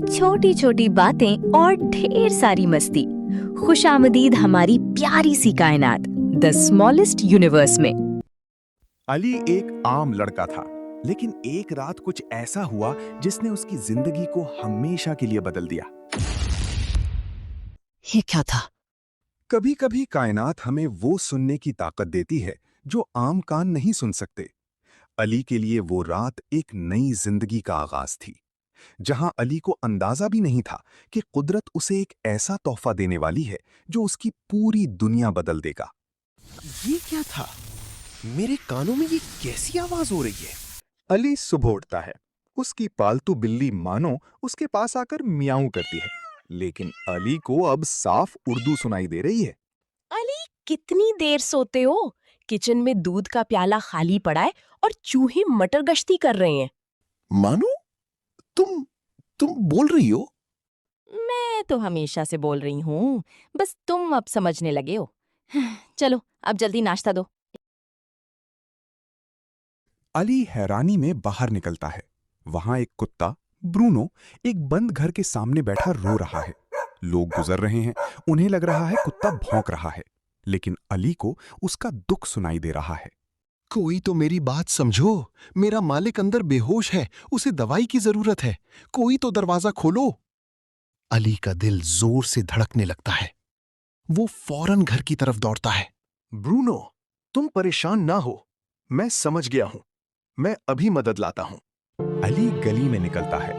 छोटी छोटी बातें और ढेर सारी मस्ती। खुशामदीद हमारी प्यारी सी कायनात, द स्मॉलेस्ट यूनिवर्स में। अली एक आम लड़का था, लेकिन एक रात कुछ ऐसा हुआ जिसने उसकी जिंदगी को हमेशा के लिए बदल दिया। ये क्या था? कभी कभी कायनात हमें वो सुनने की ताकत देती है जो आम कान नहीं सुन सकते। अली के लिए वो रात एक नई जिंदगी का आगाज थी, जहां अली को अंदाजा भी नहीं था कि कुदरत उसे एक ऐसा तोहफा देने वाली है जो उसकी पूरी दुनिया बदल देगा। ये क्या था? मेरे कानों में ये कैसी आवाज हो रही है? अली सुबह उठता है। उसकी पालतू बिल्ली मानो उसके पास आकर मियाऊं करती है, लेकिन अली को अब साफ उर्दू सुनाई दे रही है। अली, कितनी देर सोते हो? किचन में दूध का प्याला खाली पड़ा है और चूहे मटर गश्ती कर रहे हैं। मानो, तुम बोल रही हो? मैं तो हमेशा से बोल रही हूँ, बस तुम अब समझने लगे हो। चलो, अब जल्दी नाश्ता दो। अली हैरानी में बाहर निकलता है। वहां एक कुत्ता ब्रूनो एक बंद घर के सामने बैठा रो रहा है। लोग गुजर रहे हैं, उन्हें लग रहा है कुत्ता भौंक रहा है, लेकिन अली को उसका दुख सुनाई दे रहा है। कोई तो मेरी बात समझो। मेरा मालिक अंदर बेहोश है, उसे दवाई की जरूरत है। कोई तो दरवाजा खोलो। अली का दिल जोर से धड़कने लगता है। वो फौरन घर की तरफ दौड़ता है। ब्रूनो, तुम परेशान ना हो, मैं समझ गया हूं। मैं अभी मदद लाता हूं। अली गली में निकलता है।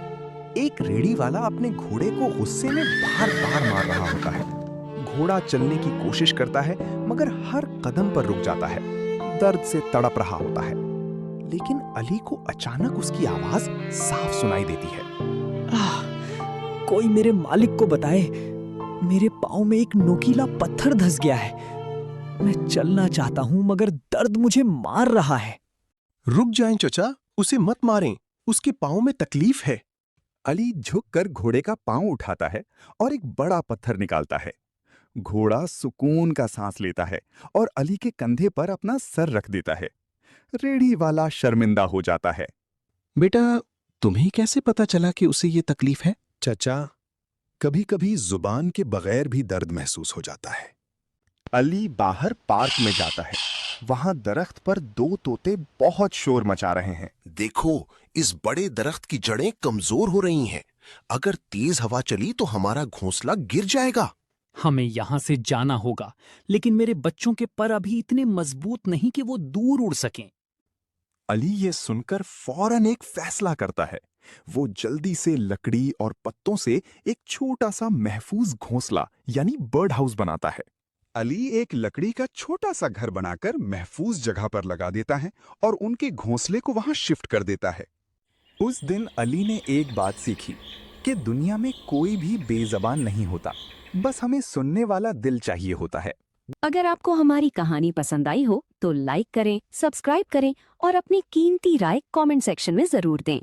एक रेड़ी वाला अपने घोड़े को गुस्से में बार-बार मार रहा होता है। घोड़ा चलने की कोशिश करता है, मगर हर कदम पर रुक जाता है, दर्द से तड़प रहा होता है। लेकिन अली को अचानक उसकी आवाज साफ सुनाई देती है। कोई मेरे मालिक को बताए, मेरे पाँव में एक नोकीला पत्थर धंस गया है। मैं चलना चाहता हूँ मगर दर्द मुझे मार रहा है। रुक जाएं चचा, उसे मत मारें, उसके पाँव में तकलीफ है। अली झुककर घोड़े का पांव उठाता है और एक बड़ा पत्थर निकालता है। घोड़ा सुकून का सांस लेता है और अली के कंधे पर अपना सर रख देता है। रेड़ी वाला शर्मिंदा हो जाता है। बेटा, तुम्हें कैसे पता चला कि उसे ये तकलीफ है? चचा, कभी-कभी जुबान के बगैर भी दर्द महसूस हो जाता है। अली बाहर पार्क में जाता है। वहां दरख्त पर दो तोते बहुत शोर मचा रहे हैं। देखो, इस बड़े दरख्त की जड़ें कमजोर हो रही हैं। अगर तेज हवा चली तो हमारा घोंसला गिर जाएगा। हमें यहाँ से जाना होगा, लेकिन मेरे बच्चों के पर अभी इतने मजबूत नहीं कि वो दूर उड़ सकें। अली ये सुनकर फौरन एक फैसला करता है। वो जल्दी से लकड़ी और पत्तों से एक छोटा सा महफूज घोंसला यानी बर्ड हाउस बनाता है। अली एक लकड़ी का छोटा सा घर बनाकर महफूज जगह पर लगा देता है और उनके घोंसले को वहां शिफ्ट कर देता है। उस दिन अली ने एक बात सीखी कि दुनिया में कोई भी बेज़बान नहीं होता, बस हमें सुनने वाला दिल चाहिए होता है। अगर आपको हमारी कहानी पसंद आई हो तो लाइक करें, सब्सक्राइब करें और अपनी कीमती राय कमेंट सेक्शन में जरूर दें।